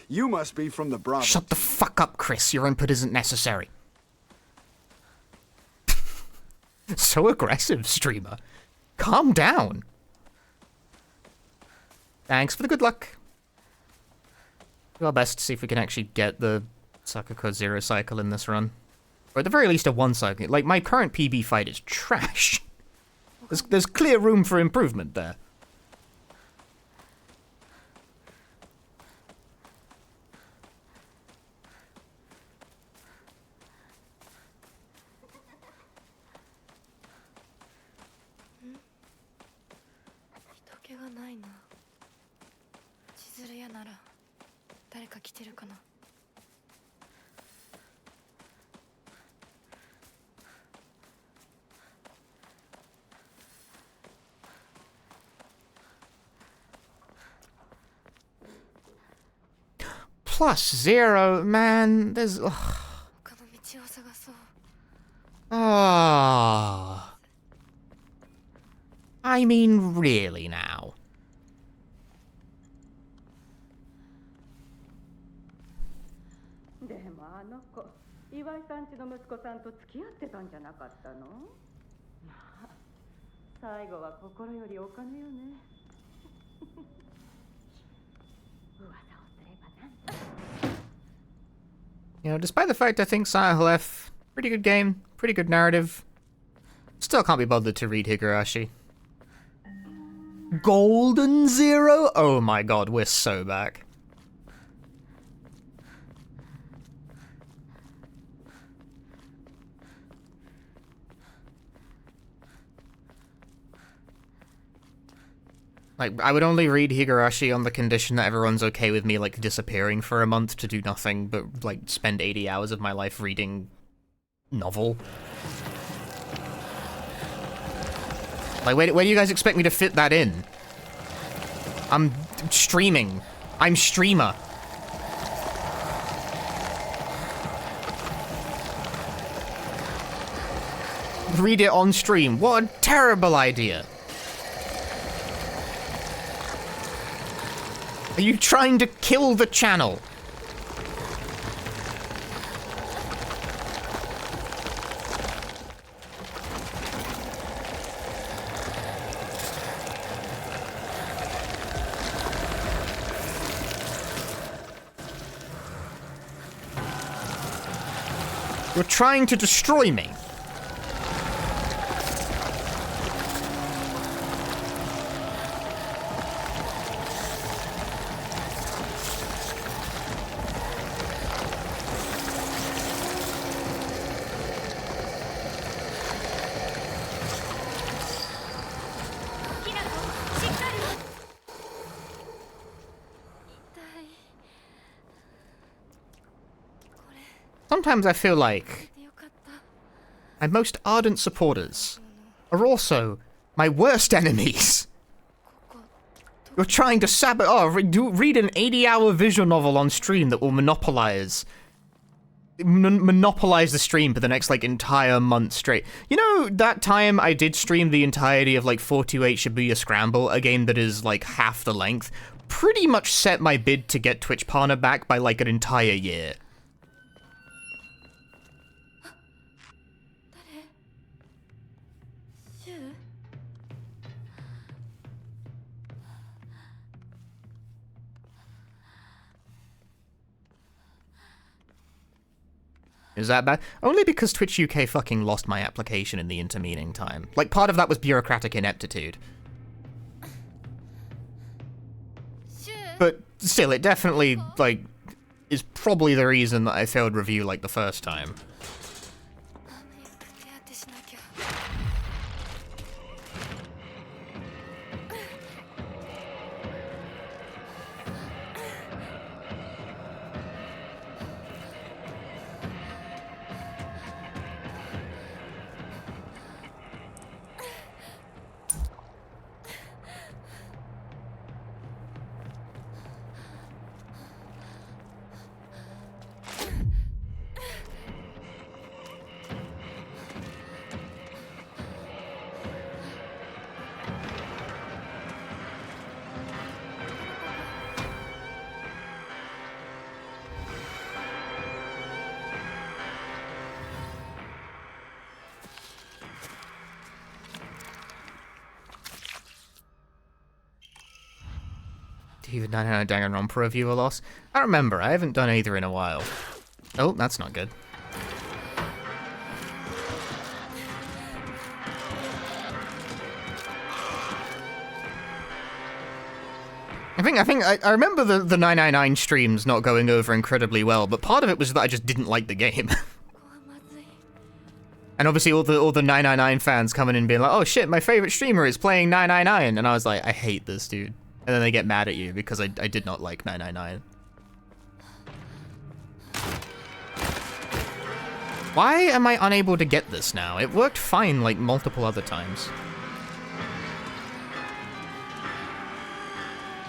You must be from the Bravo. Shut the fuck up, Chris. Your input isn't necessary. So aggressive, streamer. Calm down. Thanks for the good luck. Do our best to see if we can actually get the Sakako Zero cycle in this run. Or at the very least a 1 cycle. Like, my current PB fight is trash. There's clear room for improvement there. +0, man. There's. Ah. I mean, really now. You know, despite the fact I think Silent Hill F, pretty good game, pretty good narrative, still can't be bothered to read Higurashi. Golden Zero? Oh my god, we're so back. Like, I would only read Higurashi on the condition that everyone's okay with me, like, disappearing for a month to do nothing but, like, spend 80 hours of my life reading novel. Like, where do you guys expect me to fit that in? I'm streaming. I'm streamer. Read it on stream. What a terrible idea. Are you trying to kill the channel? You're trying to destroy me. Sometimes I feel like my most ardent supporters are also my worst enemies. You're trying to read an 80-hour visual novel on stream that will monopolize the stream for the next, like, entire month straight. You know, that time I did stream the entirety of, like, 428 Shibuya Scramble, a game that is, like, half the length, pretty much set my bid to get Twitch partner back by, like, an entire year. Is that bad? Only because Twitch UK fucking lost my application in the intervening time. Like, part of that was bureaucratic ineptitude. But still, it definitely, like, is probably the reason that I failed review, like, the first time. Even 99 Danganronpa review a loss? I don't remember. I haven't done either in a while. Oh, that's not good. I remember the 999 streams not going over incredibly well, but part of it was that I just didn't like the game. And obviously all the 999 fans coming in being like, oh shit, my favorite streamer is playing 999, and I was like, I hate this dude. And then they get mad at you because I did not like 999. Why am I unable to get this now? It worked fine like multiple other times.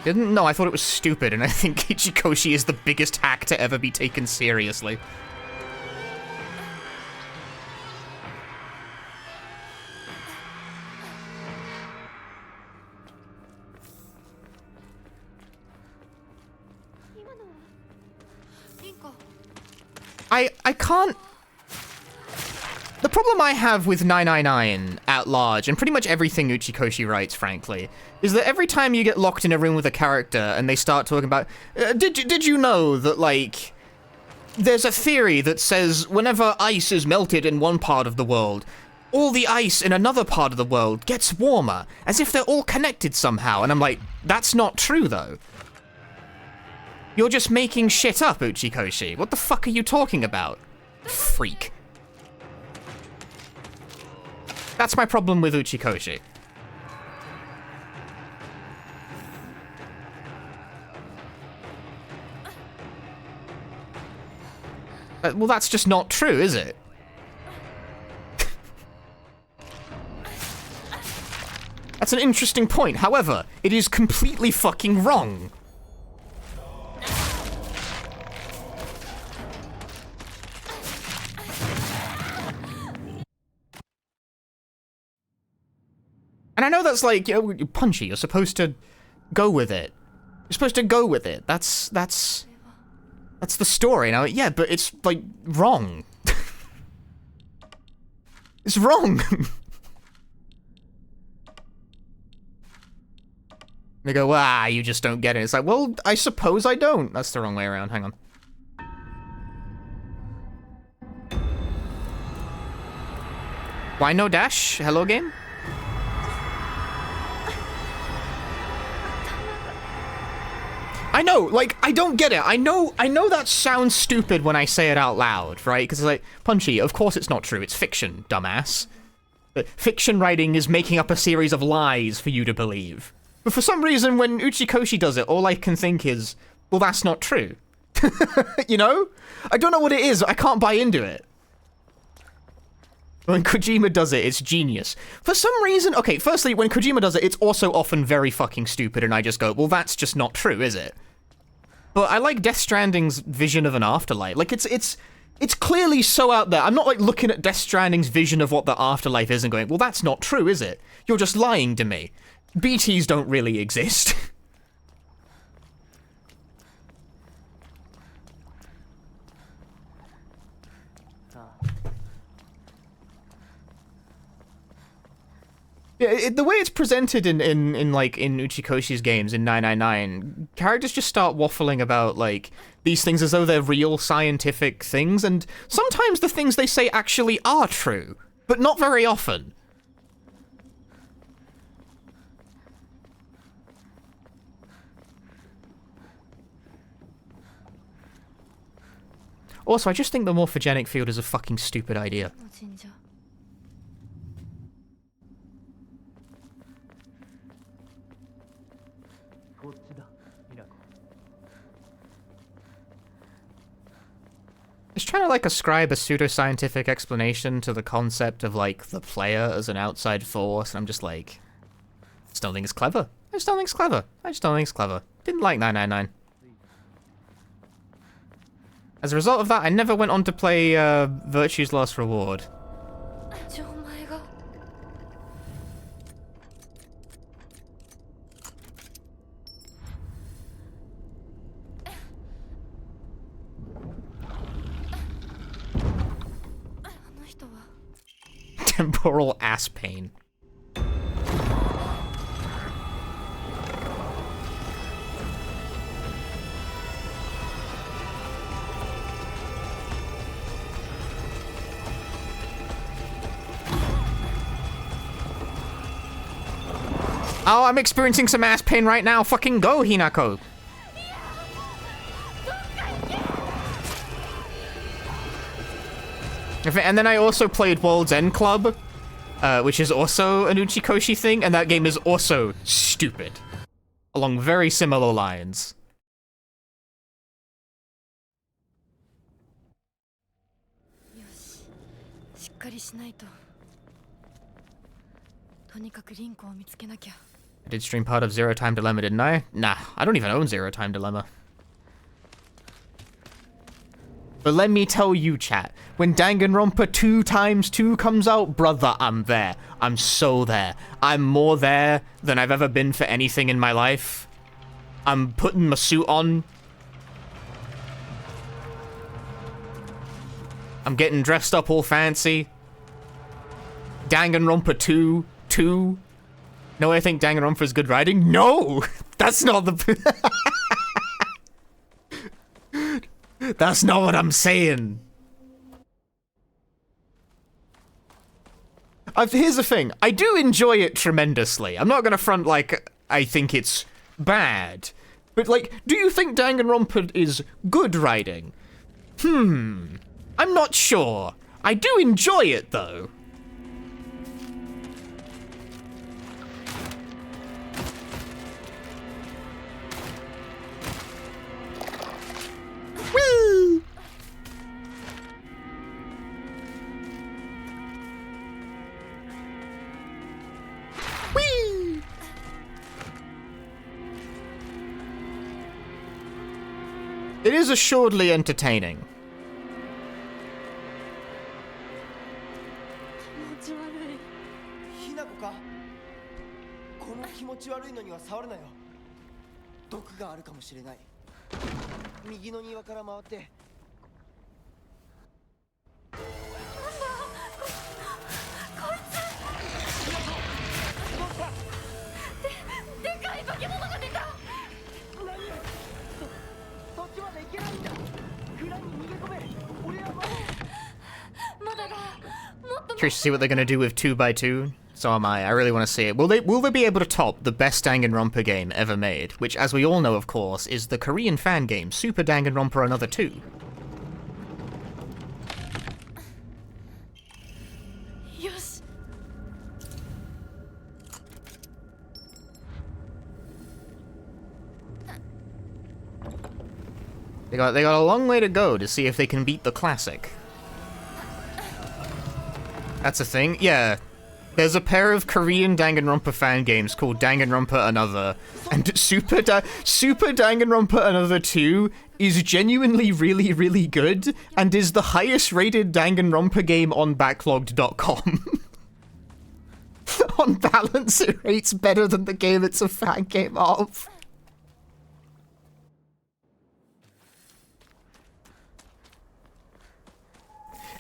Didn't? No, I thought it was stupid, and I think Uchi Koshi is the biggest hack to ever be taken seriously. I can't... The problem I have with 999 at large, and pretty much everything Uchi Koshi writes, frankly, is that every time you get locked in a room with a character and they start talking about, did you know that, like, there's a theory that says whenever ice is melted in one part of the world, all the ice in another part of the world gets warmer, as if they're all connected somehow. And I'm like, that's not true, though. You're just making shit up, Uchi Koshi. What the fuck are you talking about? Freak. That's my problem with Uchi Koshi. Well, that's just not true, is it? That's an interesting point. However, it is completely fucking wrong. And I know that's like, you know, punchy. You're supposed to go with it. You're supposed to go with it. That's the story. Now, yeah, but it's like wrong. It's wrong. They go, ah, you just don't get it. It's like, well, I suppose I don't. That's the wrong way around. Hang on. Why no dash? Hello, game? I know, like, I don't get it. I know that sounds stupid when I say it out loud, right? Because it's like, Punchy, of course it's not true. It's fiction, dumbass. Fiction writing is making up a series of lies for you to believe. But for some reason, when Uchi Koshi does it, all I can think is, well, that's not true. You know? I don't know what it is. I can't buy into it. When Kojima does it, it's genius. For some reason, okay, firstly, when Kojima does it, it's also often very fucking stupid, and I just go, well, that's just not true, is it? But I like Death Stranding's vision of an afterlife. Like, it's clearly so out there. I'm not, like, looking at Death Stranding's vision of what the afterlife is and going, well, that's not true, is it? You're just lying to me. BTs don't really exist. Yeah, the way it's presented in Uchi Koshi's games in 999, characters just start waffling about, like, these things as though they're real scientific things, and sometimes the things they say actually are true, but not very often. Also, I just think the morphogenic field is a fucking stupid idea. It's trying to, like, ascribe a pseudoscientific explanation to the concept of, like, the player as an outside force, and I'm just like, I just don't think it's clever. I just don't think it's clever. I just don't think it's clever. Didn't like 999. As a result of that, I never went on to play Virtue's Last Reward. Temporal ass pain. Oh, I'm experiencing some ass pain right now. Fucking go, Hinako. And then I also played World's End Club, which is also an Uchi Koshi thing, and that game is also stupid. Along very similar lines. I did stream part of Zero Time Dilemma, didn't I? Nah, I don't even own Zero Time Dilemma. But let me tell you, chat, when Danganronpa 2x2 comes out, brother, I'm there. I'm so there. I'm more there than I've ever been for anything in my life. I'm putting my suit on. I'm getting dressed up all fancy. Danganronpa 2. No, I think Danganronpa is good writing? No! That's not the... That's not what I'm saying. Here's the thing. I do enjoy it tremendously. I'm not gonna front like I think it's bad. But, like, do you think Danganronpa is good writing? I'm not sure. I do enjoy it, though. Woo! Whee! It is assuredly entertaining. ひなこかこの気持ち悪いのには触るなよ毒があるかもしれない右の庭から回ってでかい化け物が出た何そっちまで行けないんだ蔵に逃げ込め俺はまだだ Curious to see what they're gonna do with 2x2. So am I. I really want to see it. Will they be able to top the best Danganronpa game ever made? Which, as we all know, of course, is the Korean fan game Super Danganronpa Another 2. Yes. They got a long way to go to see if they can beat the classic. That's a thing? Yeah. There's a pair of Korean Danganronpa fan games called Danganronpa Another, and Super Danganronpa Another 2 is genuinely really, really good, and is the highest rated Danganronpa game on backlogged.com. On balance, it rates better than the game it's a fan game of.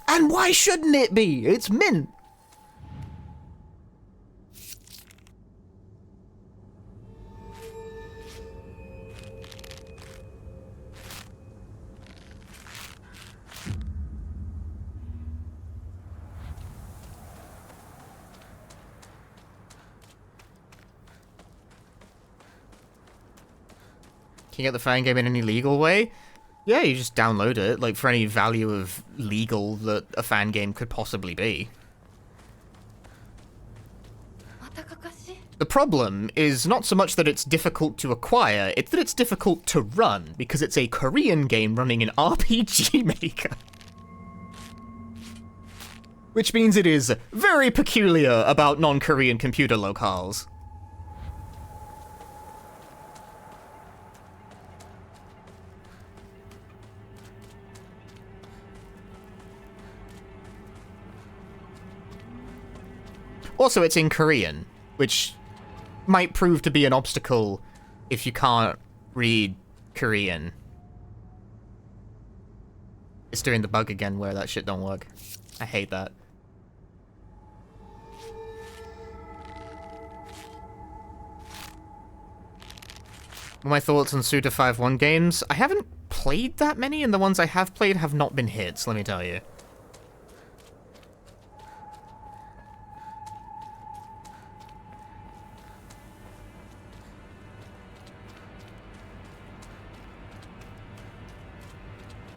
And why shouldn't it be? It's mint. Can you get the fan game in any legal way? Yeah, you just download it, like, for any value of legal that a fan game could possibly be. The problem is not so much that it's difficult to acquire, it's that it's difficult to run, because it's a Korean game running in RPG Maker. Which means it is very peculiar about non-Korean computer locales. Also, it's in Korean, which might prove to be an obstacle if you can't read Korean. It's doing the bug again where that shit don't work. I hate that. My thoughts on Suda 5.1 games? I haven't played that many, and the ones I have played have not been hits, let me tell you.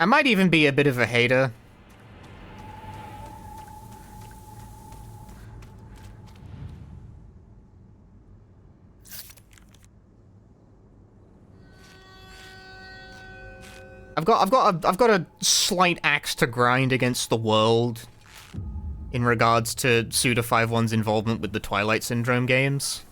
I might even be a bit of a hater. I've got a slight axe to grind against the world in regards to Suda 5-1's involvement with the Twilight Syndrome games.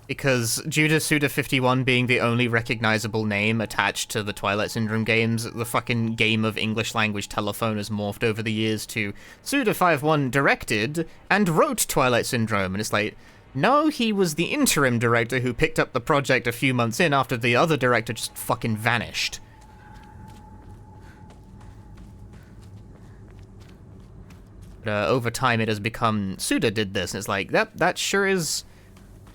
Because due to Suda 51 being the only recognizable name attached to the Twilight Syndrome games, the fucking game of English language telephone has morphed over the years to Suda 5-1 directed and wrote Twilight Syndrome, and it's like, no, he was the interim director who picked up the project a few months in after the other director just fucking vanished. But, over time it has become, Suda did this, and it's like, that sure is...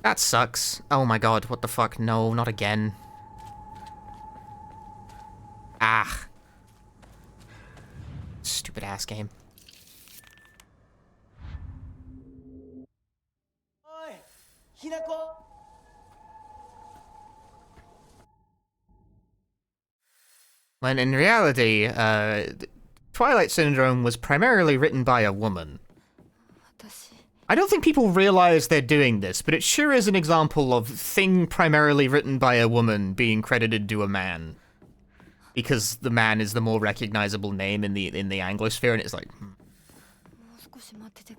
That sucks. Oh my god, what the fuck? No, not again. Ah. Stupid ass game. When in reality, Twilight Syndrome was primarily written by a woman. I don't think people realize they're doing this, but it sure is an example of thing primarily written by a woman being credited to a man. Because the man is the more recognizable name in the Anglosphere, and it's like,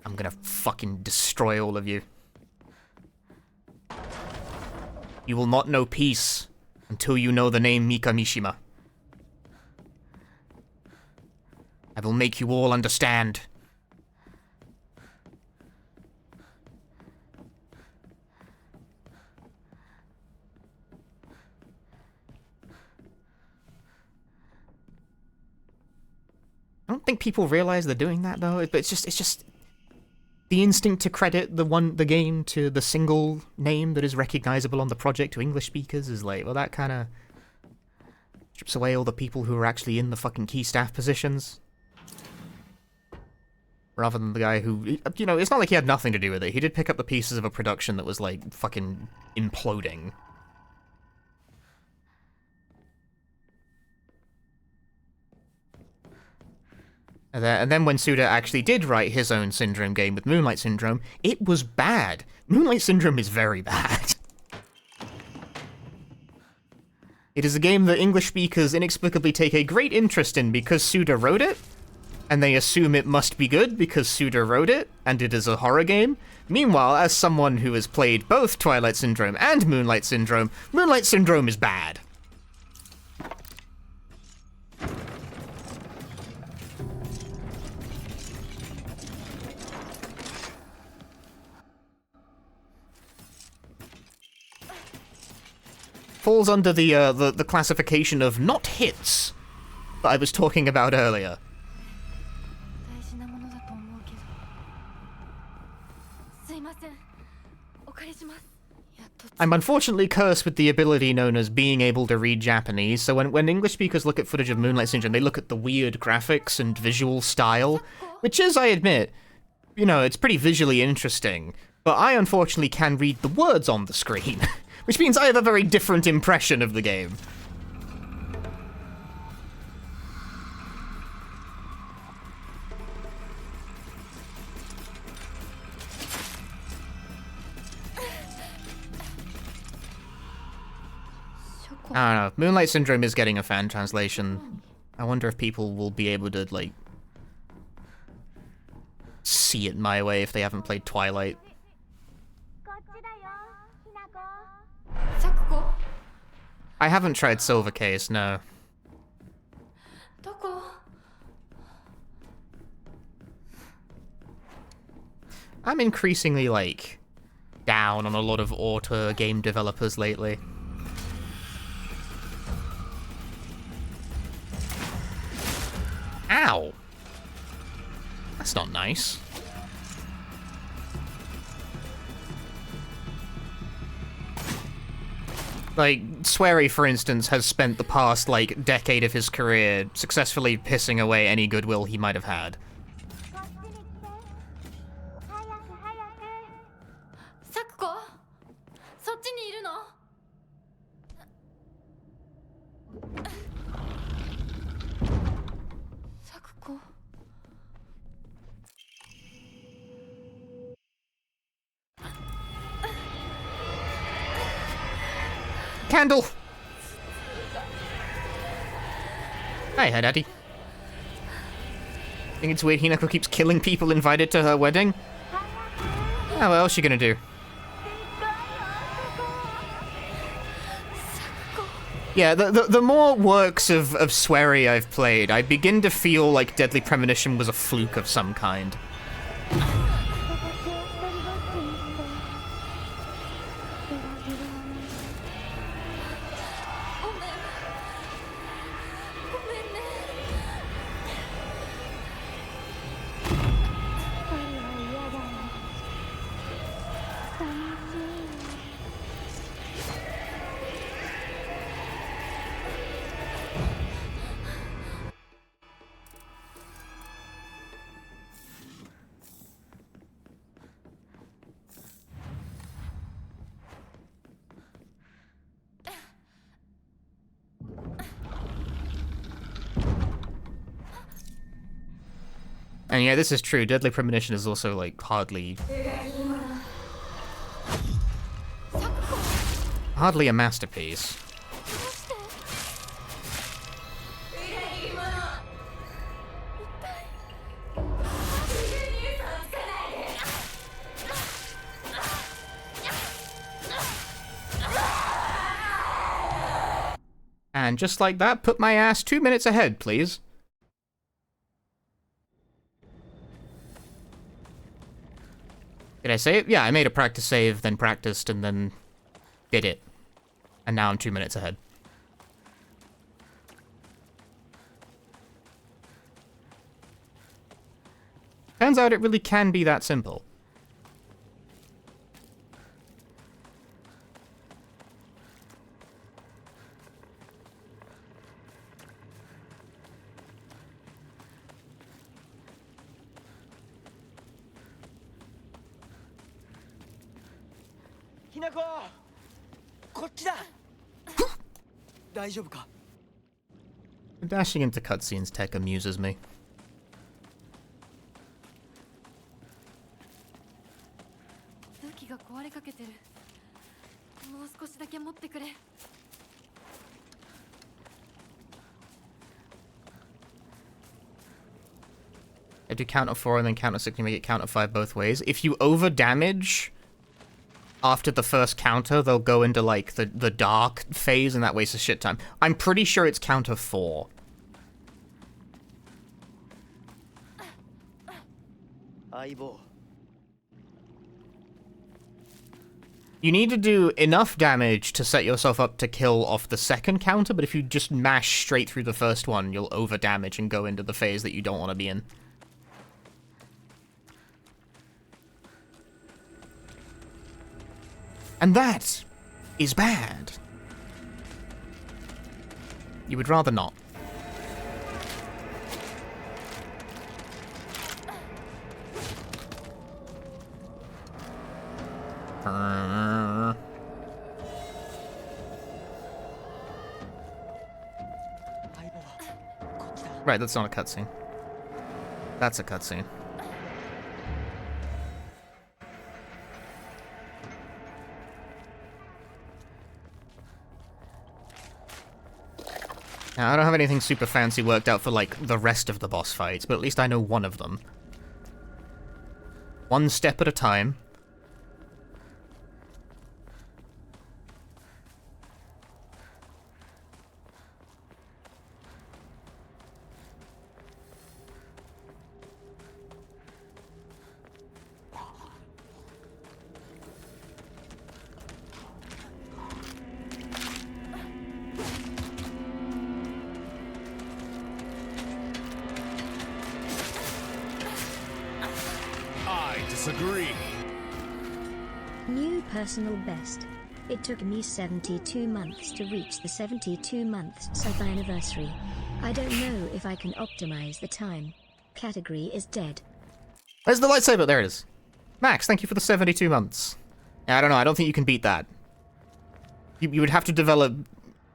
I'm gonna fucking destroy all of you. You will not know peace until you know the name Mikamishima. I will make you all understand. I don't think people realize they're doing that though. But it's just the instinct to credit the game to the single name that is recognizable on the project to English speakers is like, well, that kind of strips away all the people who are actually in the fucking key staff positions. Rather than the guy who, you know, it's not like he had nothing to do with it. He did pick up the pieces of a production that was like fucking imploding. And then when Suda actually did write his own Syndrome game with Moonlight Syndrome, it was bad. Moonlight Syndrome is very bad. It is a game that English speakers inexplicably take a great interest in because Suda wrote it, and they assume it must be good because Suda wrote it, and it is a horror game. Meanwhile, as someone who has played both Twilight Syndrome and Moonlight Syndrome is bad. Falls under the classification of not hits that I was talking about earlier. I'm unfortunately cursed with the ability known as being able to read Japanese, so when English speakers look at footage of Moonlight Syndrome, they look at the weird graphics and visual style, which is, I admit, you know, it's pretty visually interesting, but I unfortunately can read the words on the screen, which means I have a very different impression of the game. I don't know. Moonlight Syndrome is getting a fan translation. I wonder if people will be able to, like, see it my way if they haven't played Twilight. I haven't tried Silver Case, no. I'm increasingly, like, down on a lot of auteur game developers lately. Ow! That's not nice. Like, Swery, for instance, has spent the past, like, decade of his career successfully pissing away any goodwill he might have had. candle! Hi, Daddy. Think it's weird Hinako keeps killing people invited to her wedding? Oh, what else is she gonna do? Yeah, the more works of Swery I've played, I begin to feel like Deadly Premonition was a fluke of some kind. And yeah, this is true. Deadly Premonition is also, like, hardly a masterpiece. And just like that, put my ass 2 minutes ahead, please. Did I save? Yeah, I made a practice save, then practiced, and then did it. And now I'm 2 minutes ahead. Turns out it really can be that simple. Dashing into cutscenes tech amuses me. I do count of 4 and then count of 6 and make it count of 5 both ways. If you over damage after the first counter, they'll go into like the dark phase and that wastes a shit time. I'm pretty sure it's count of 4. You need to do enough damage to set yourself up to kill off the second counter, but if you just mash straight through the first one, you'll over damage and go into the phase that you don't want to be in. And that is bad. You would rather not. Right, that's not a cutscene. That's a cutscene. Now, I don't have anything super fancy worked out for, like, the rest of the boss fights, but at least I know one of them. One step at a time. Disagree. New personal best. It took me 72 months to reach the 72 months sub anniversary. I don't know if I can optimize the time. Category is dead. Where's the lightsaber? There it is. Max, thank you for the 72 months. I don't know, I don't think you can beat that. You would have to develop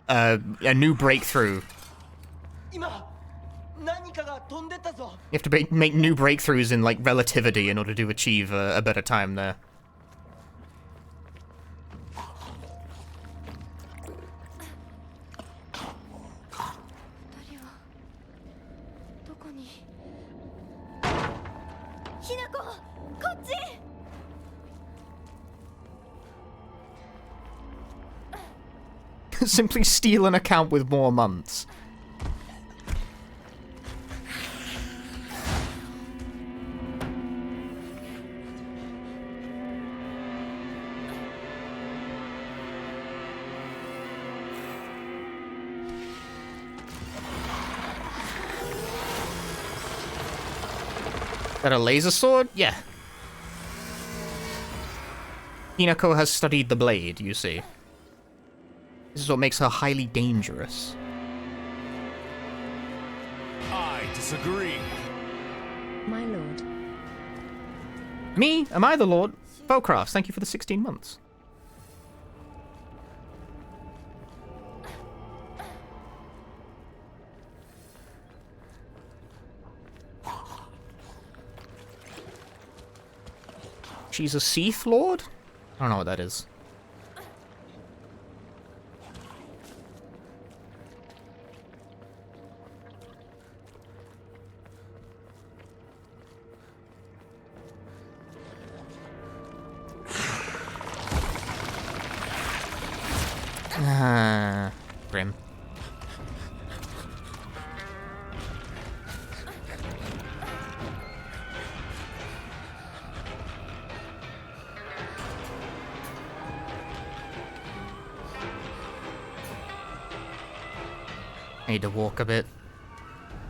a new breakthrough. You have to make new breakthroughs in, like, relativity in order to achieve a better time there. ひなこ、こっち。 Simply steal an account with more months. Is that a laser sword? Yeah. Hinako has studied the blade, you see. This is what makes her highly dangerous. I disagree. My lord. Me? Am I the Lord? Bowcrafts, thank you for the 16 months. She's a Seath Lord? I don't know what that is. Grim. I need to walk a bit.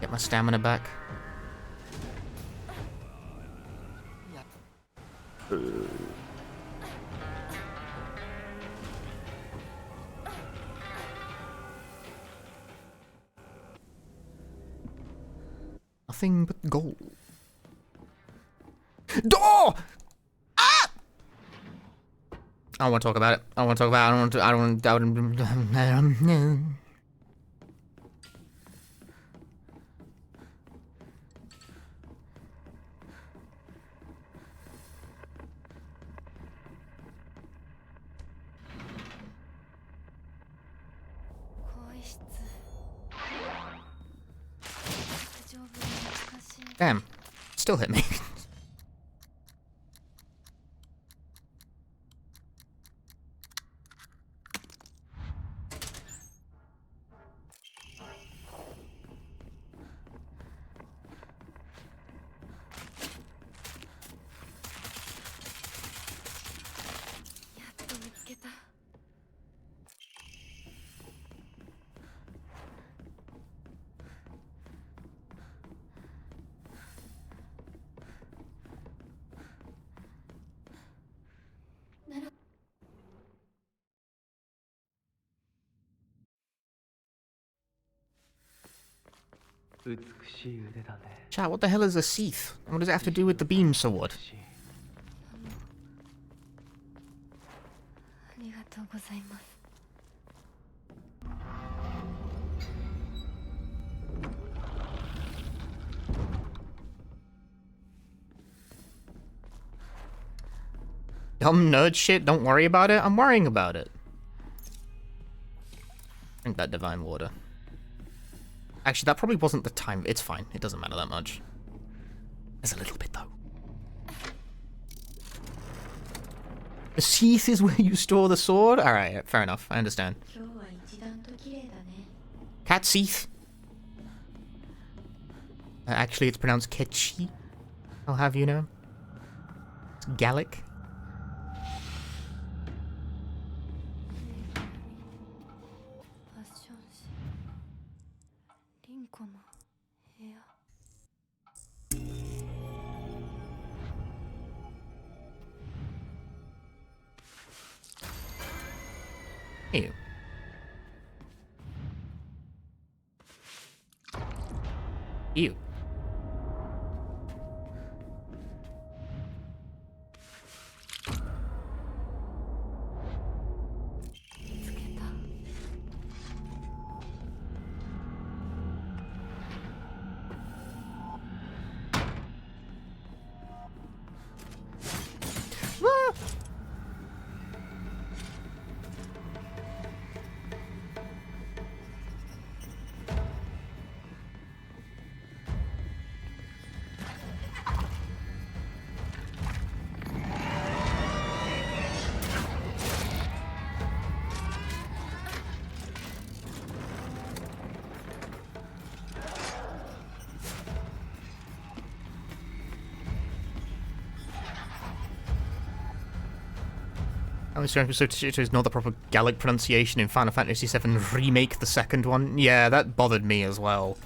Get my stamina back. Nothing but gold. Door! Ah! I don't want to talk about it. I don't want to talk about it. I don't want to. Damn. Still hit me. Chat, what the hell is a Seath? What does it have to do with the beam sword? ありがとうございます。 Dumb nerd shit, don't worry about it. I'm worrying about it. Drink that divine water. Actually, that probably wasn't the time. It's fine. It doesn't matter that much. There's a little bit, though. The sheath is where you store the sword? Alright, fair enough. I understand. Cat Seath. Actually, it's pronounced Ketchi. I'll have you know. It's Gallic. Ew. Ew. I was trying to ignore the proper Gallic pronunciation in Final Fantasy VII Remake, the second one. Yeah, that bothered me as well.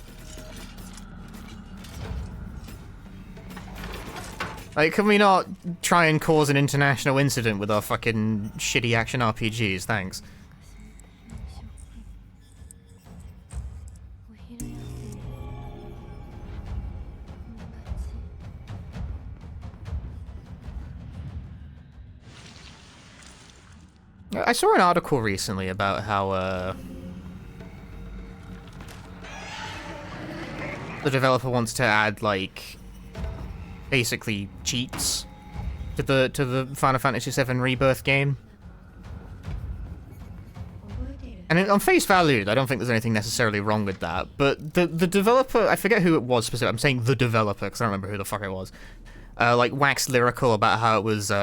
Like, can we not try and cause an international incident with our fucking shitty action RPGs? Thanks. I saw an article recently about how, the developer wants to add, like, basically cheats to the Final Fantasy VII Rebirth game. And on face value, I don't think there's anything necessarily wrong with that, but the developer, I forget who it was specifically, I'm saying the developer, because I don't remember who the fuck it was, like, waxed lyrical about how it was, you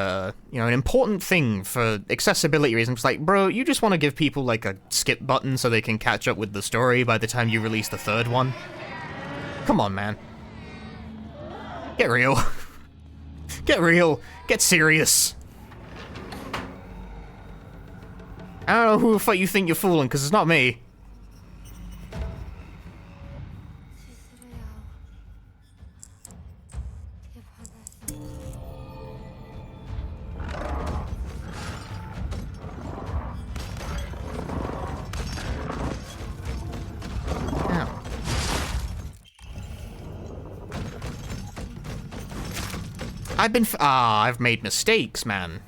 know, an important thing for accessibility reasons. It's like, bro, you just want to give people, like, a skip button so they can catch up with the story by the time you release the third one? Come on, man. Get real. Get real. Get serious. I don't know who the fuck you think you're fooling, because it's not me. I've made mistakes, man.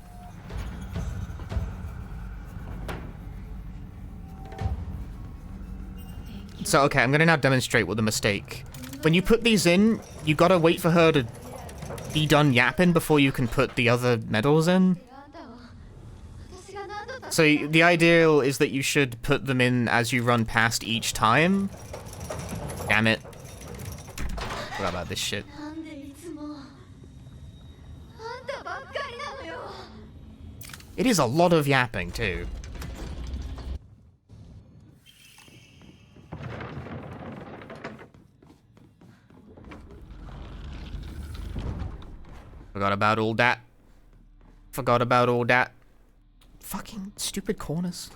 So, okay, I'm gonna now demonstrate what the mistake. When you put these in, you gotta wait for her to be done yapping before you can put the other medals in. So, the ideal is that you should put them in as you run past each time. Damn it. Forgot about this shit. It is a lot of yapping, too. Forgot about all that. Forgot about all that. Fucking stupid corners.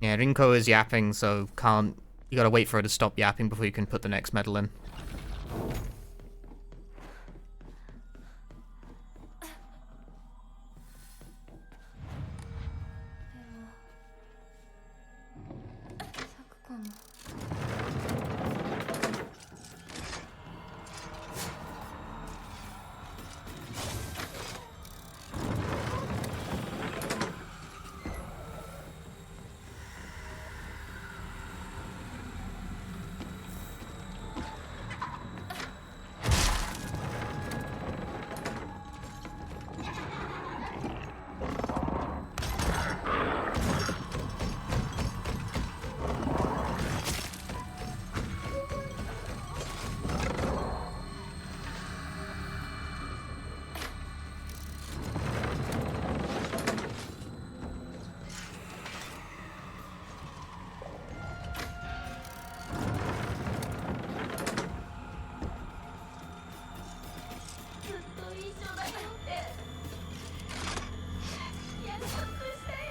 Yeah, Rinko is yapping, so can't... You gotta wait for her to stop yapping before you can put the next medal in.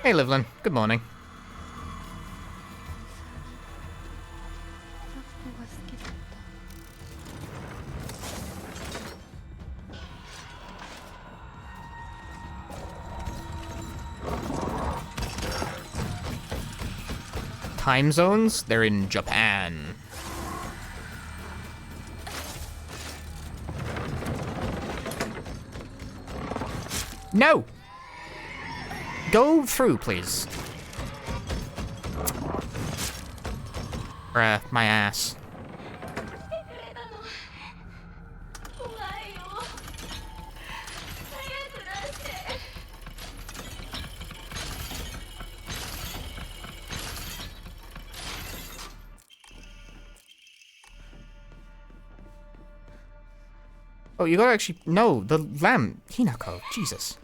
Hey, Livlin. Good morning. Time zones? They're in Japan. No! Go through, please. Bruh, my ass. Oh, you gotta actually... No, the lamb. Hinako. Jesus.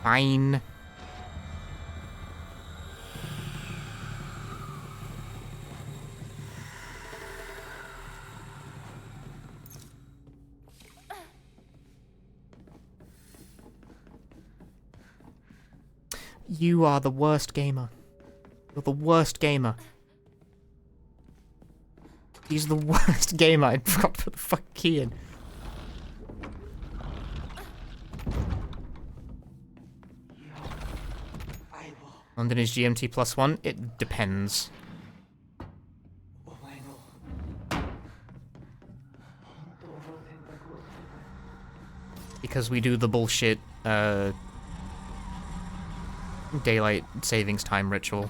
Fine. You are the worst gamer. You're the worst gamer. He's the worst gamer. I forgot to put the fucking key in. London is GMT +1? It depends. Because we do the bullshit, daylight savings time ritual.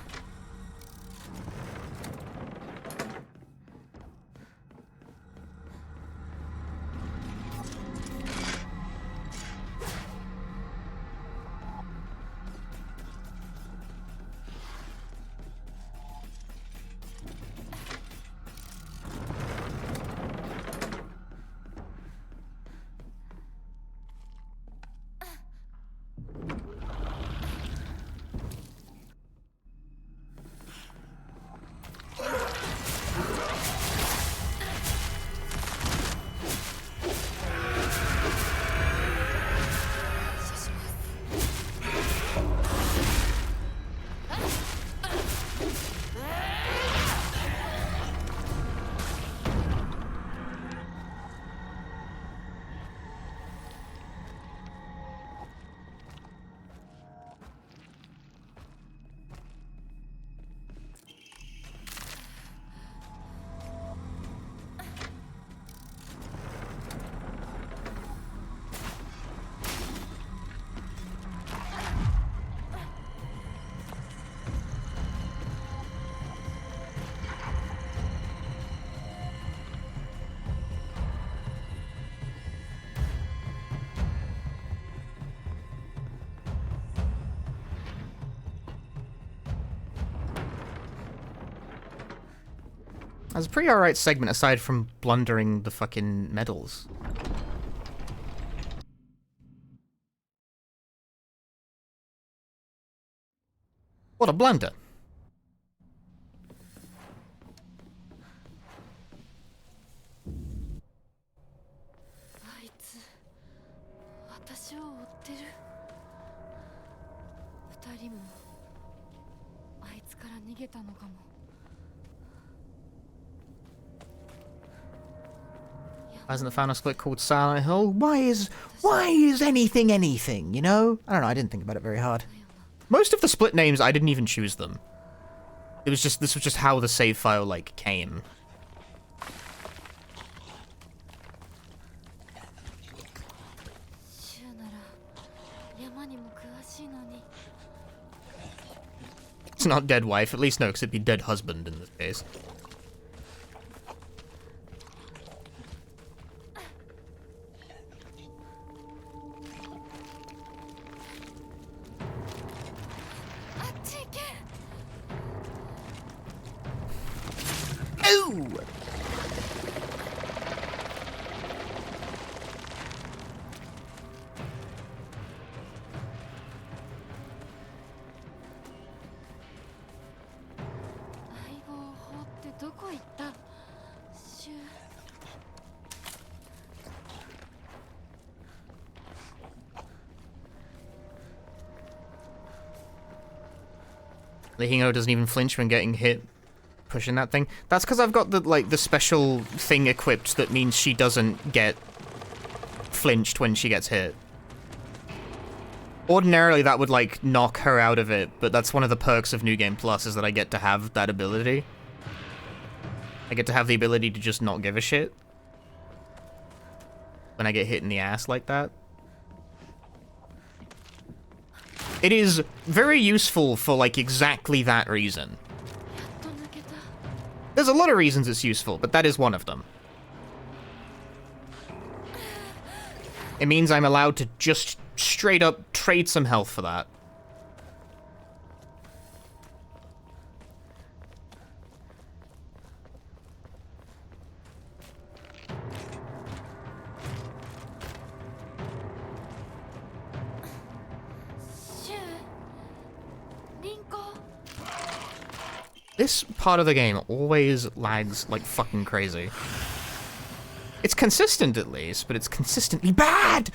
That was a pretty alright segment aside from blundering the fucking medals. What a blunder. Why isn't the final split called Silent Hill? Why is anything anything, you know? I don't know, I didn't think about it very hard. Most of the split names, I didn't even choose them. This was just how the save file, like, came. It's not dead wife, at least no, because it'd be dead husband in this case. Lehingo doesn't even flinch when getting hit pushing that thing. That's because I've got the special thing equipped that means she doesn't get flinched when she gets hit. Ordinarily that would like knock her out of it, but that's one of the perks of New Game Plus is that I get to have that ability. I get to have the ability to just not give a shit when I get hit in the ass like that. It is very useful for, like, exactly that reason. There's a lot of reasons it's useful, but that is one of them. It means I'm allowed to just straight up trade some health for that. This part of the game always lags like fucking crazy. It's consistent at least, but it's consistently bad!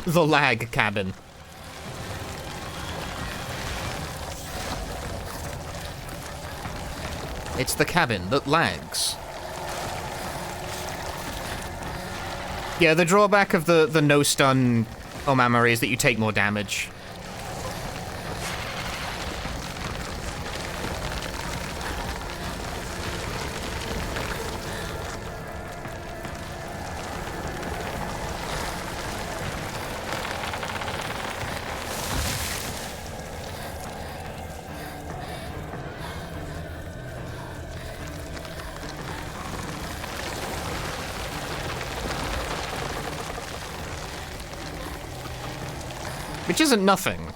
The lag cabin. It's the cabin that lags. Yeah, the drawback of the no-stun Omamori is that you take more damage. Which isn't nothing.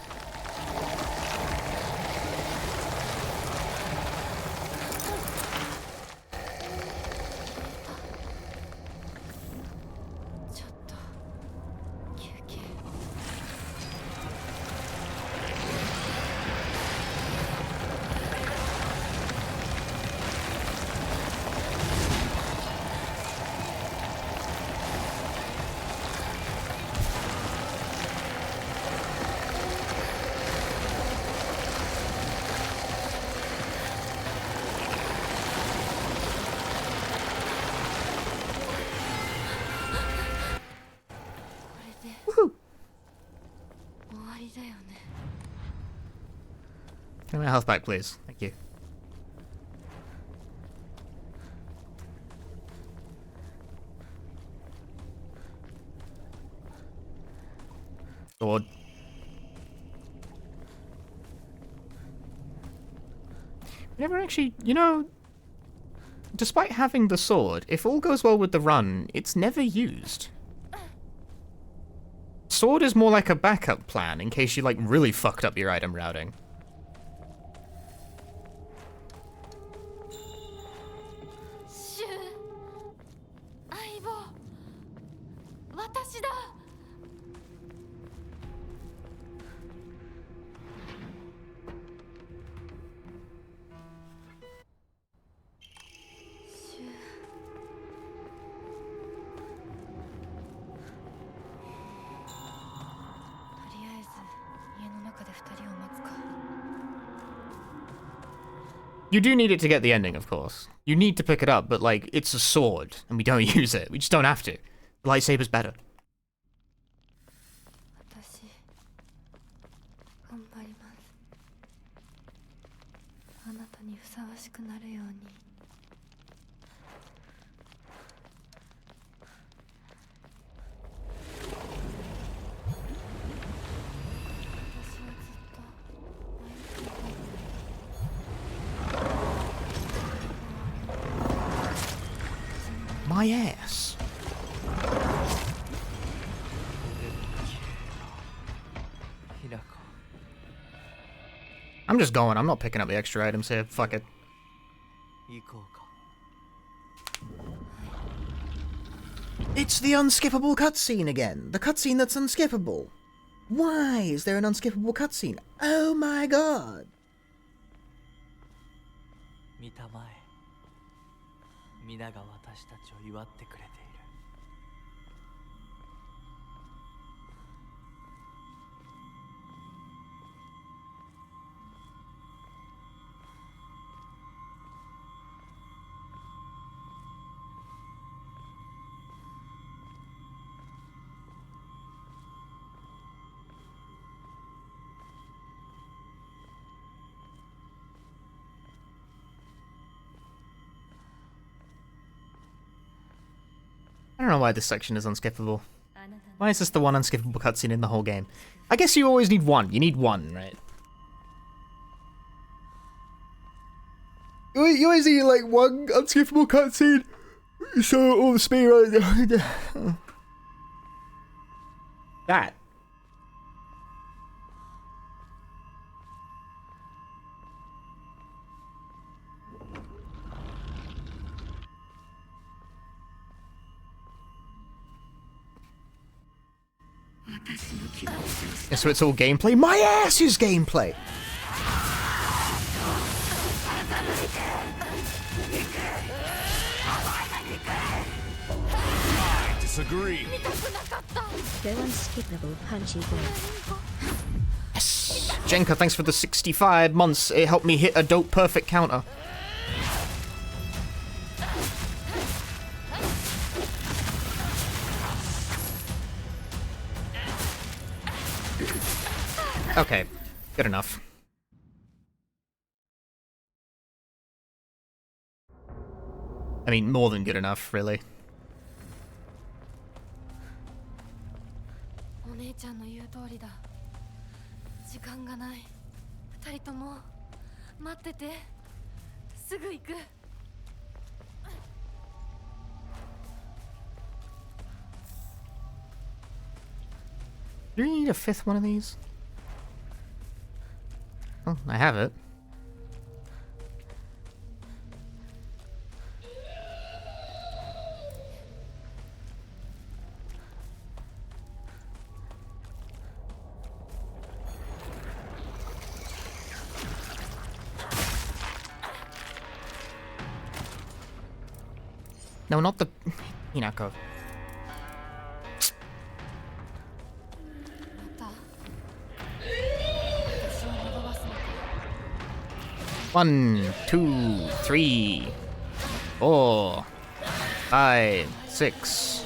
Give me my health back, please. Thank you. Sword. Never actually, you know, despite having the sword, if all goes well with the run, it's never used. Sword is more like a backup plan in case you, like, really fucked up your item routing. You do need it to get the ending, of course. You need to pick it up, but, like, it's a sword, and we don't use it. We just don't have to. The lightsaber's better. My ass. I'm just going. I'm not picking up the extra items here. Fuck it. It's the unskippable cutscene again. The cutscene that's unskippable. Why is there an unskippable cutscene? Oh my god. 見たまえ皆が私たちを祝ってくれている I don't know why this section is unskippable. Why is this the one unskippable cutscene in the whole game? I guess you always need one. You need one, right? You always need, like, one unskippable cutscene. So all the speedrun. That. Yeah, so it's all gameplay? My ass is gameplay! I disagree. Go unskippable punchy boy. Yes! Jenka, thanks for the 65 months. It helped me hit a dope perfect counter. Okay, good enough. I mean, more than good enough, really. お姉ちゃんの言う通りだ。時間がない。二人とも待ってて。すぐ行く。Do you need a fifth one of these? Oh, I have it. No, not the Hinako. また。私を惑わすのか。 1, 2, 3, 4, 5, 6.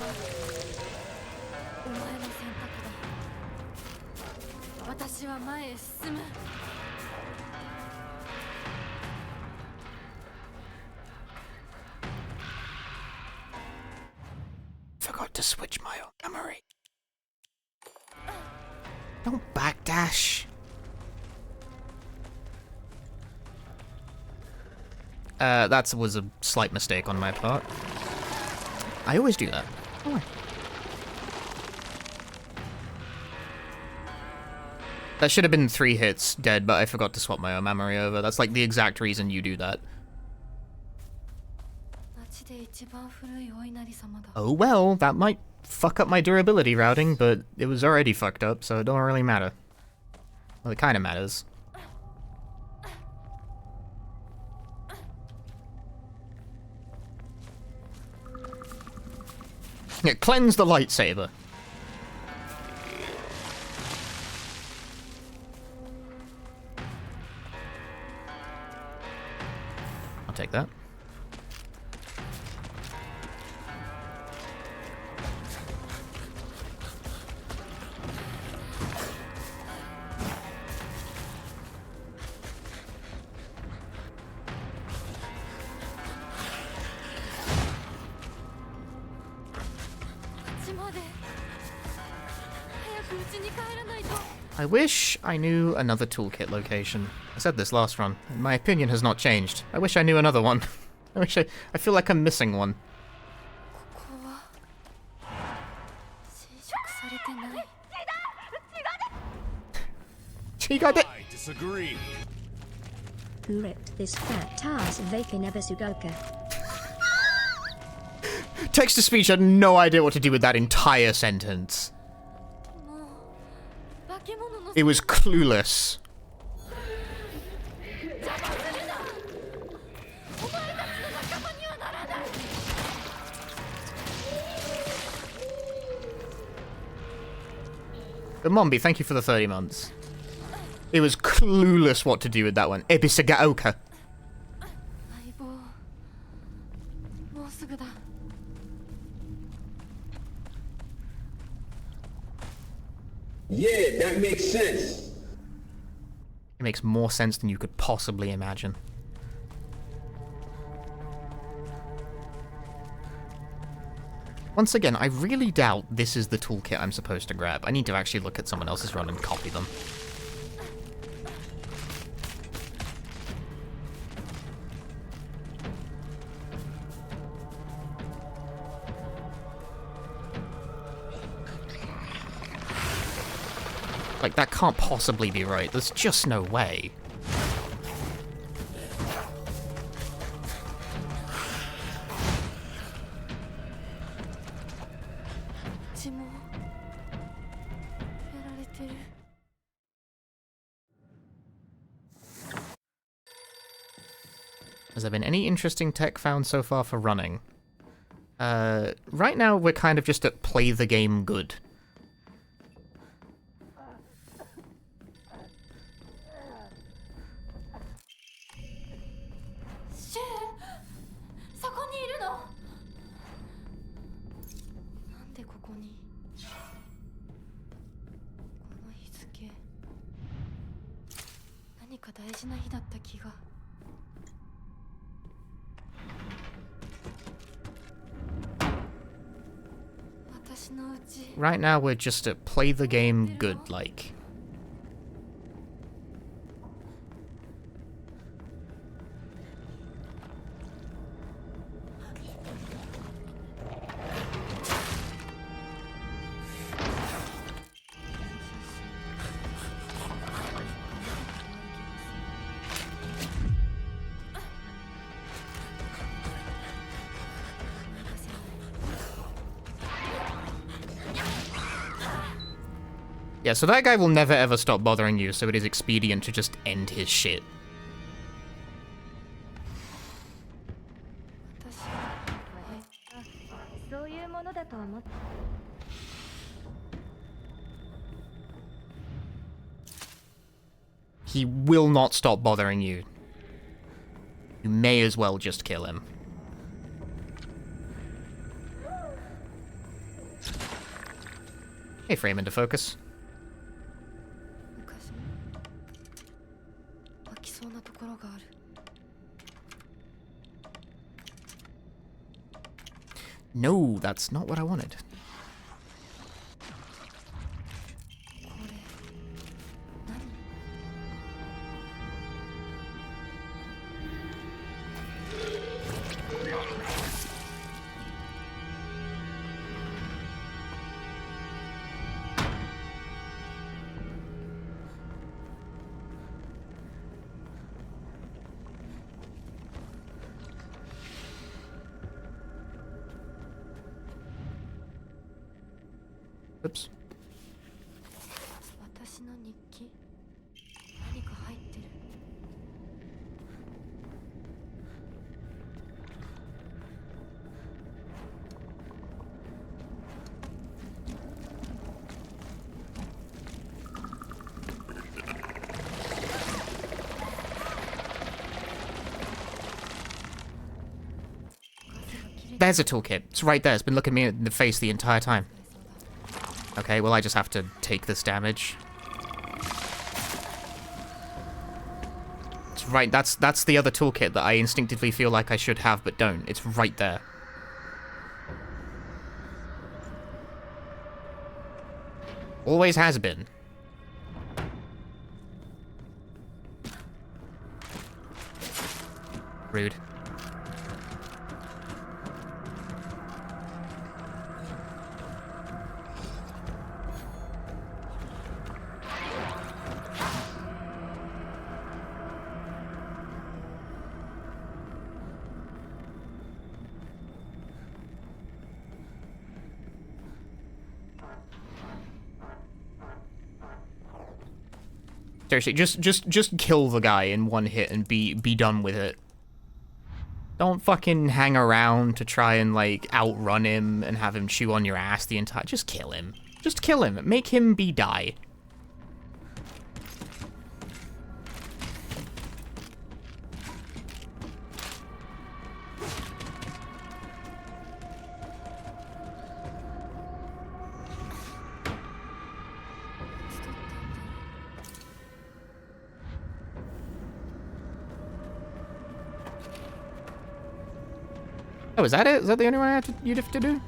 お前の選択だ。私は前へ進む。 Forgot to switch my memory. Don't backdash. That was a slight mistake on my part. I always do that. Why? That should have been 3 hits dead, but I forgot to swap my own memory over. That's like the exact reason you do that. 町で一番古いお稲荷様だ。 Oh well, that might fuck up my durability routing, but it was already fucked up, so it don't really matter. Well, it kinda matters. Yeah, cleanse the lightsaber. I'll take that. I wish I knew another toolkit location. I said this last run, and my opinion has not changed. I wish I knew another one. I feel like I'm missing one. ここは侵食されてない。 She got it! I disagree. Who ripped this fat task Vaka Nebasugoka? Text to speech had no idea what to do with that entire sentence. もう化け物の It was clueless. 邪魔するな。お前たちの仲間にはならない。 But Mombi, thank you for the 30 months. It was clueless what to do with that one. Ebisagaoka. 相棒もうすぐだ。 Yeah, that makes sense. It makes more sense than you could possibly imagine. Once again, I really doubt this is the toolkit I'm supposed to grab. I need to actually look at someone else's run and copy them. Like, that can't possibly be right. There's just no way. Has there been any interesting tech found so far for running? Right now we're kind of just at play the game good.シュン、そこにいるの？なんでここに？この日付。何か大事な日だった気が。Right now we're just at play the game good, like. Yeah, so that guy will never ever stop bothering you, so it is expedient to just end his shit. He will not stop bothering you. You may as well just kill him. Hey, frame into focus. No, that's not what I wanted. Oops. There's a toolkit. It's right there. It's been looking me in the face the entire time. Okay, well I just have to take this damage. It's right, that's the other toolkit that I instinctively feel like I should have but don't. It's right there. Always has been. Rude. Seriously, just kill the guy in one hit and be done with it. Don't fucking hang around to try and, like, outrun him and have him chew on your ass the entire... Just kill him. Just kill him. Make him die. Oh, is that it? Is that the only one you'd have to do?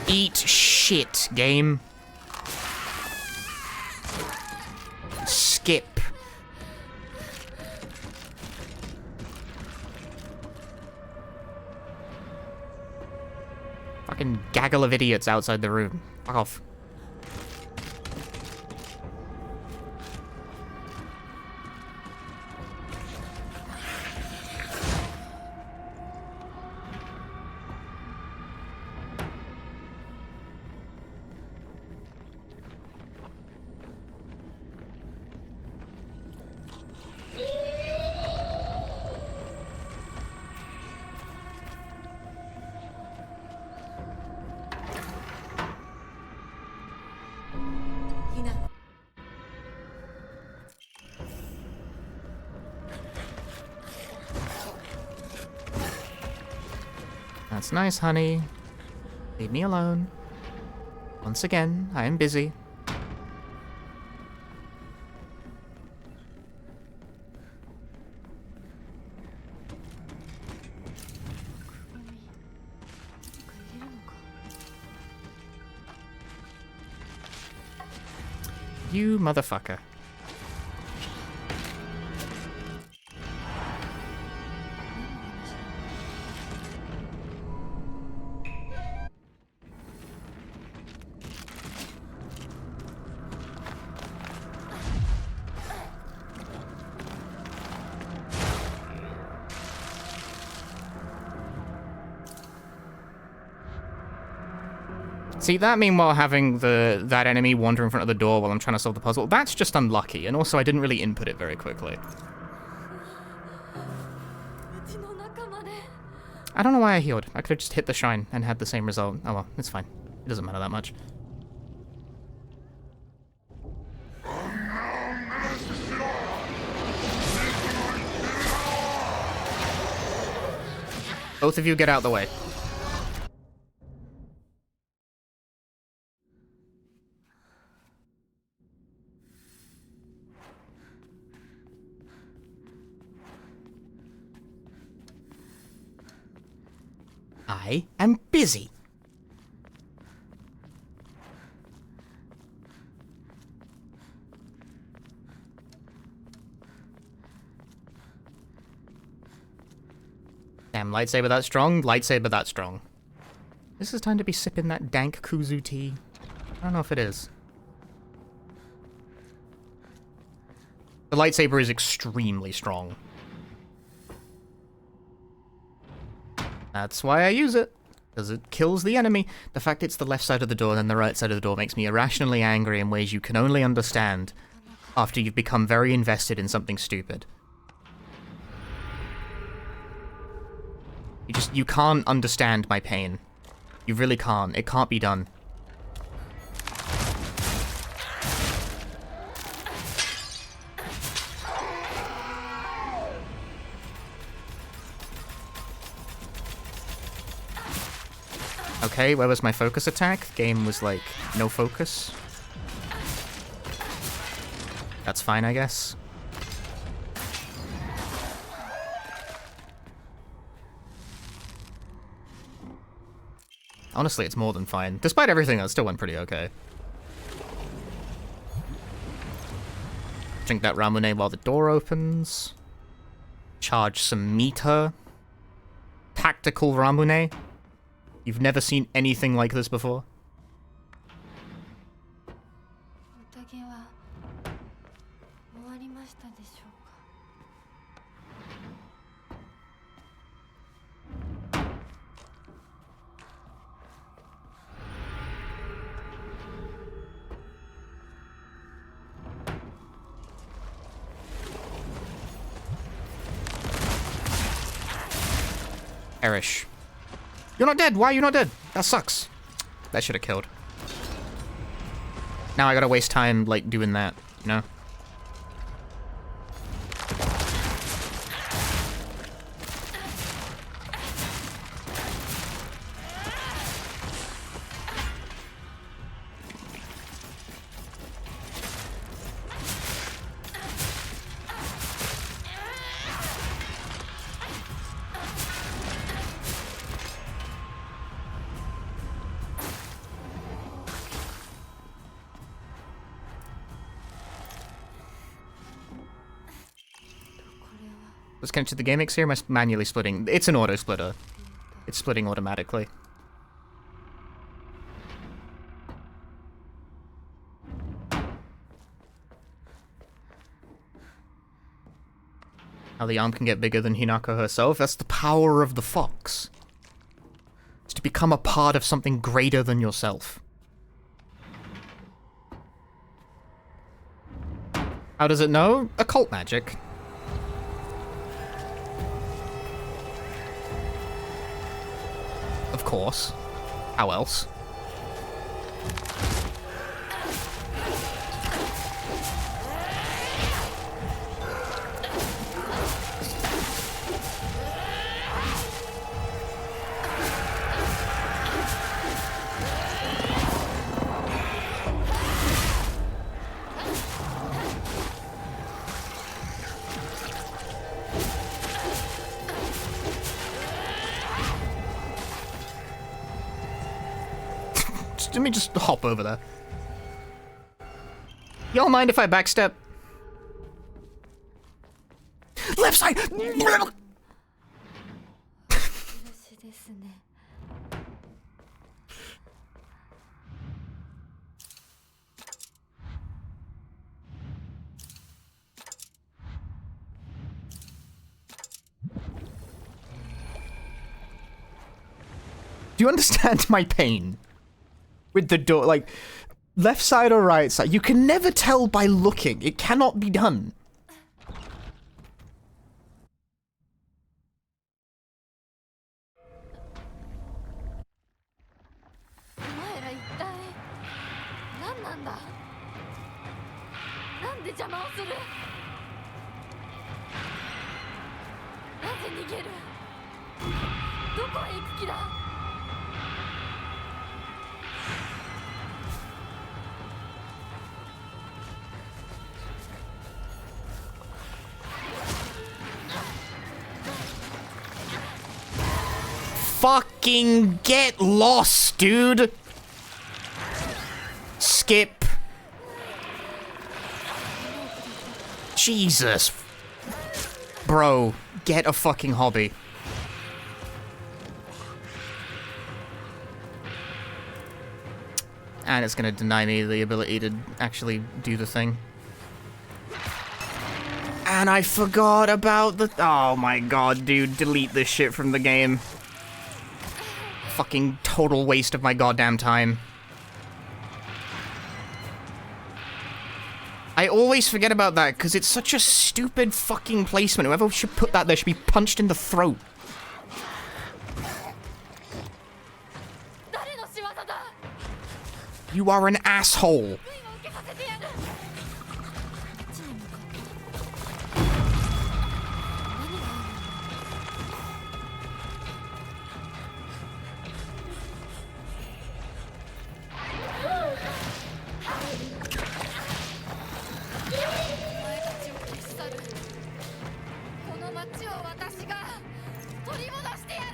Eat shit, game. Skip. Fucking gaggle of idiots outside the room. Fuck off. That's nice, honey. Leave me alone. Once again, I am busy. You motherfucker. See, that meanwhile having that enemy wander in front of the door while I'm trying to solve the puzzle, that's just unlucky, and also I didn't really input it very quickly. I don't know why I healed. I could have just hit the shrine and had the same result. Oh well, it's fine. It doesn't matter that much. Both of you get out the way. I am busy. Damn, lightsaber that strong, lightsaber that strong. This is time to be sipping that dank kuzu tea. I don't know if it is. The lightsaber is extremely strong. That's why I use it. Because it kills the enemy. The fact it's the left side of the door and then the right side of the door makes me irrationally angry in ways you can only understand after you've become very invested in something stupid. You can't understand my pain. You really can't. It can't be done. Okay, where was my focus attack? Game was like, no focus. That's fine, I guess. Honestly, it's more than fine. Despite everything, that still went pretty okay. Drink that ramune while the door opens. Charge some meter. Tactical ramune. You've never seen anything like this before? Erish. You're not dead! Why are you not dead? That sucks. That should have killed. Now I gotta waste time, like, doing that, you know? Let's connect to the GameX here. Am I manually splitting? It's an auto splitter. It's splitting automatically. How the arm can get bigger than Hinako herself. That's the power of the fox. It's to become a part of something greater than yourself. How does it know? Occult magic. Of course. How else? let me just hop over there. Y'all mind if I backstep? Left side! しですね Do you understand my pain? With the door, like, left side or right side? You can never tell by looking. It cannot be done. お前ら一体何なんだなんで邪魔をするなぜ逃げるどこへ行く気だ Fucking get lost, dude! Skip. Jesus. Bro, get a fucking hobby. And it's gonna deny me the ability to actually do the thing. And I forgot about the... Oh my god, dude, delete this shit from the game. Fucking total waste of my goddamn time. I always forget about that, because it's such a stupid fucking placement. Whoever should put that there should be punched in the throat. 誰の仕業だ You are an asshole. 受けさせてやるこっちに向かって何がある お前たちを消し去るこの街を私が取り戻してやる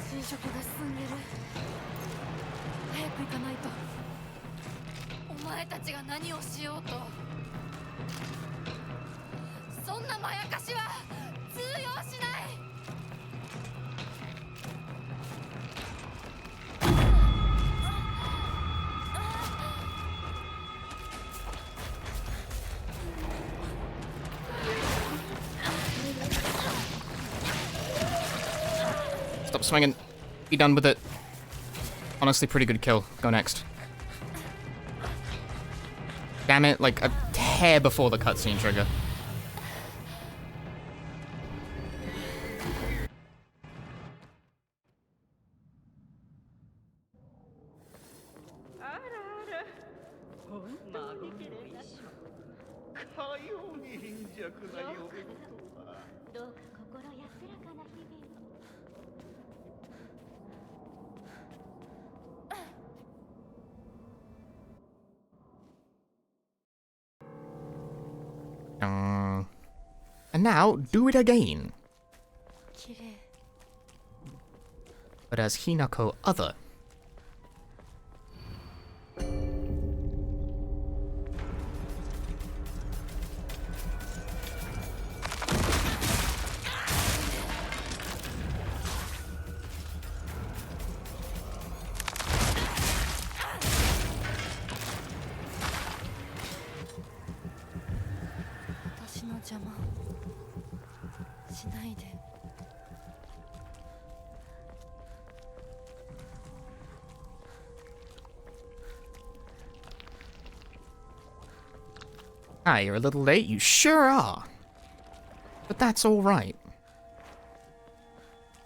侵食が進んでる早く行かないとお前たちが何をしようとそんなまやかしは通用しない Stop swinging. Be done with it. Honestly, pretty good kill. Go next. Damn it, like a hair before the cutscene trigger. And now, do it again. 綺麗 But as Hinako other. Ah, you're a little late. You sure are. But that's all right.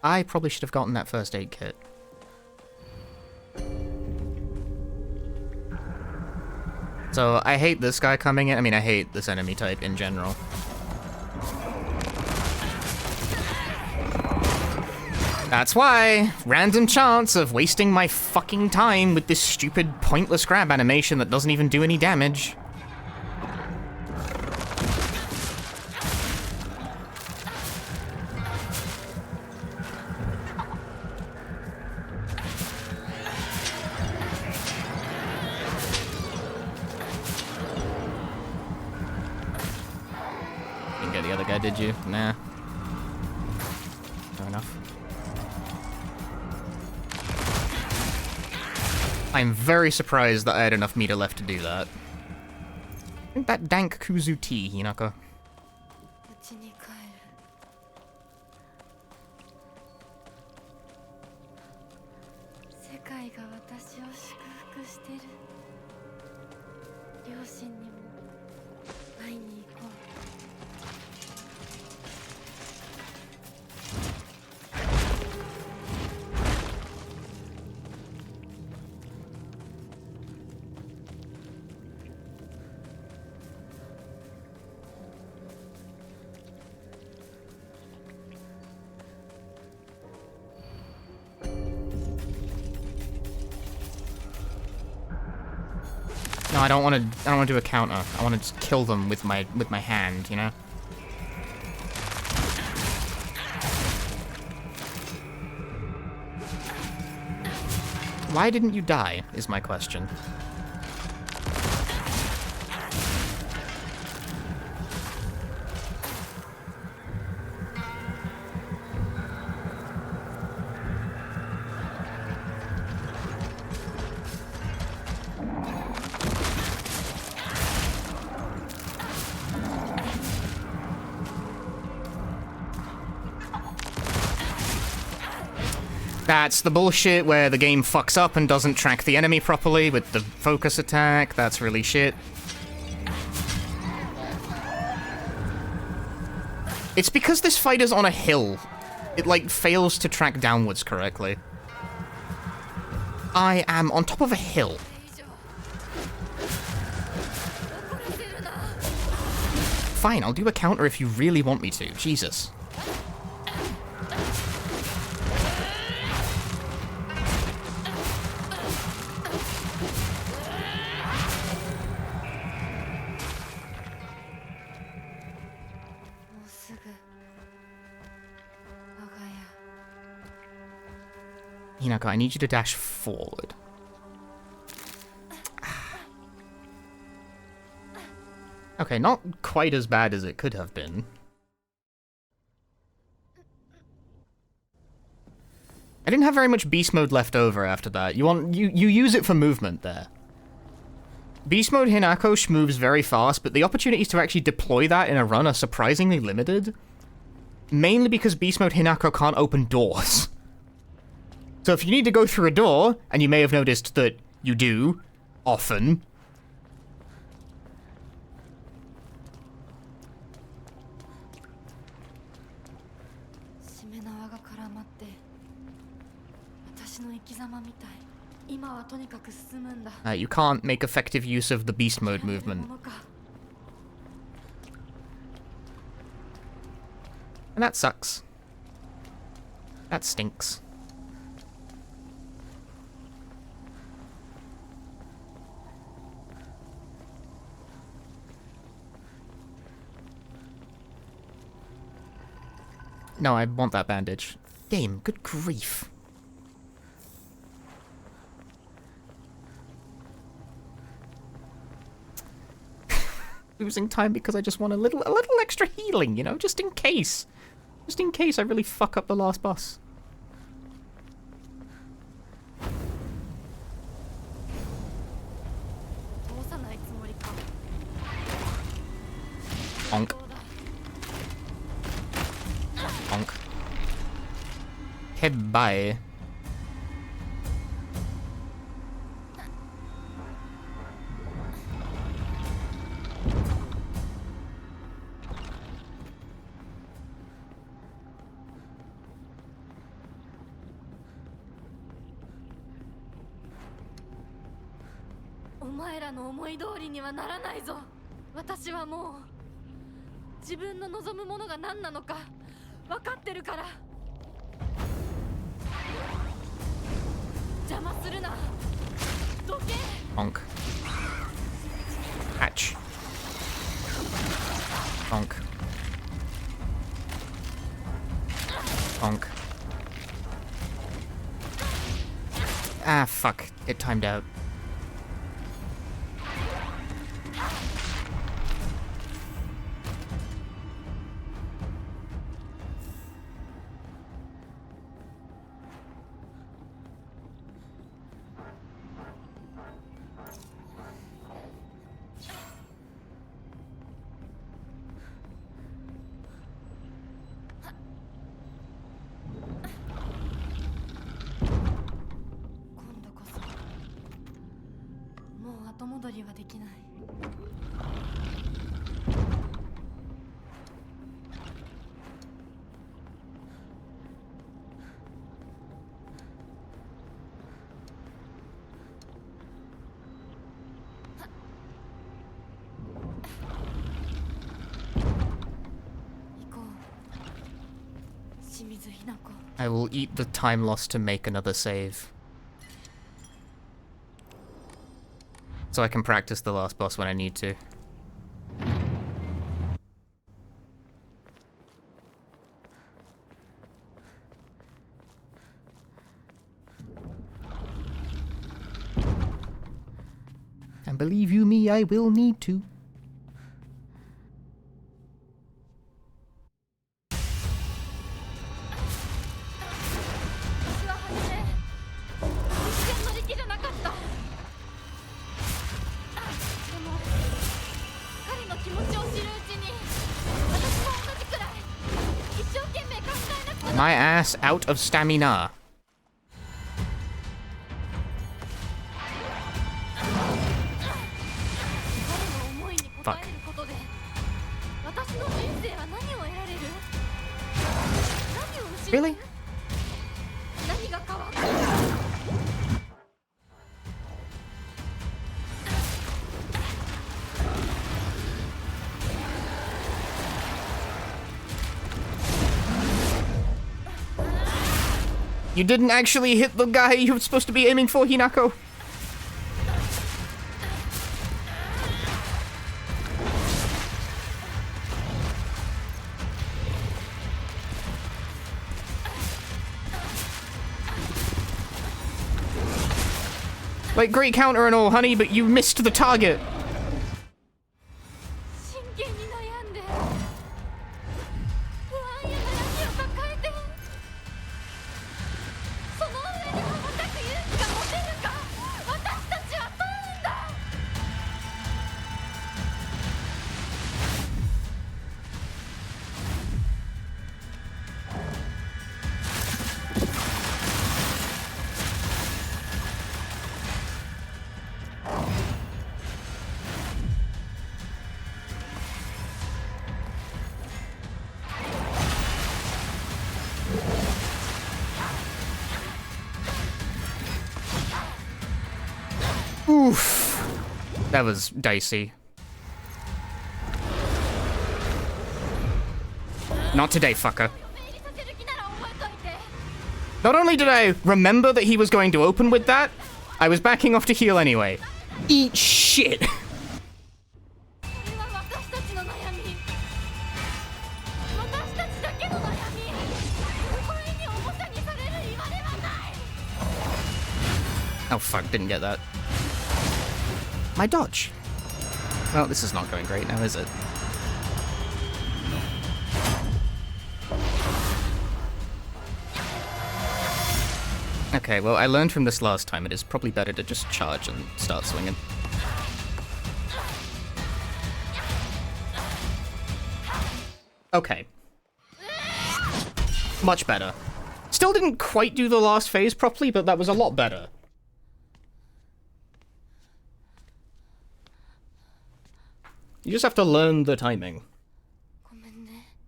I probably should have gotten that first aid kit. So, I hate this guy coming in. I mean, I hate this enemy type in general. That's why! Random chance of wasting my fucking time with this stupid, pointless grab animation that doesn't even do any damage. guy, did you? Nah. Fair enough. I'm very surprised that I had enough meter left to do that. Drink that dank kuzu tea, Hinako. 家に帰る世界が私を祝福してる両親にも会いに行こう No, I don't want to do a counter. I want to just kill them with my hand, you know? Why didn't you die, is my question. That's the bullshit where the game fucks up and doesn't track the enemy properly with the focus attack. That's really shit. It's because this fight is on a hill. It, like, fails to track downwards correctly. I am on top of a hill. Fine, I'll do a counter if you really want me to. Jesus. Hinako, I need you to dash forward. Okay, not quite as bad as it could have been. I didn't have very much beast mode left over after that. You use it for movement there. Beast mode Hinako moves very fast, but the opportunities to actually deploy that in a run are surprisingly limited. Mainly because beast mode Hinako can't open doors. So if you need to go through a door, and you may have noticed that you do, often. You can't make effective use of the beast mode movement. And that sucks. That stinks. No, I want that bandage. Game, good grief. Losing time because I just want a little extra healing, you know, just in case. Just in case I really fuck up the last boss. Bonk. Bonk. Okay, bye. Bonk. Hatch. Bonk. Bonk. Ah, fuck. It timed out. 後戻りはできない。 I will eat the time lost to make another save. So I can practice the last boss when I need to. And believe you me, I will need to. My ass out of stamina. Fuck. Really? You didn't actually hit the guy you were supposed to be aiming for, Hinako. Like, great counter and all, honey, but you missed the target. Oof. That was dicey. Not today, fucker. Not only did I remember that he was going to open with that, I was backing off to heal anyway. Eat shit. Oh fuck, didn't get that. My dodge. Well, this is not going great now, is it? Okay, well, I learned from this last time. It is probably better to just charge and start swinging. Okay. Much better. Still didn't quite do the last phase properly, but that was a lot better. You just have to learn the timing.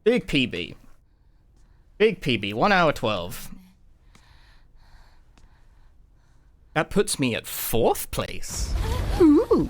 Big PB. Big PB, 1 hour 12. That puts me at 4th place. Ooh.